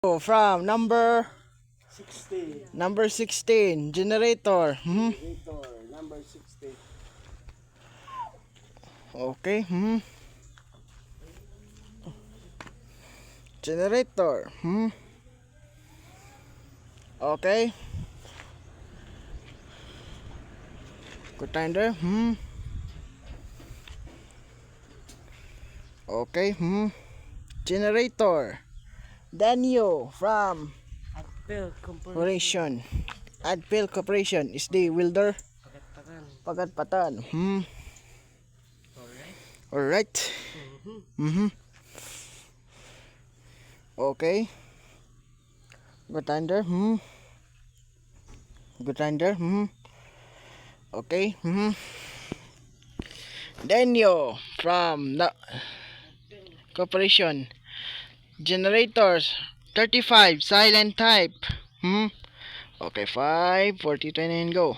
From $60. number 16, generator. Generator, number 60. Okay. Generator. Okay. Good time there. Okay. Generator. Daniel from Apple Corporation. Corporation. Adpil Corporation is the welder. Pagkatpakan. Pagatpatan. Alright. Alright. Okay. Good time there. Good time there. Okay. Daniel from the corporation. Generators 35 silent type. Okay, 5, 40, 20 and go.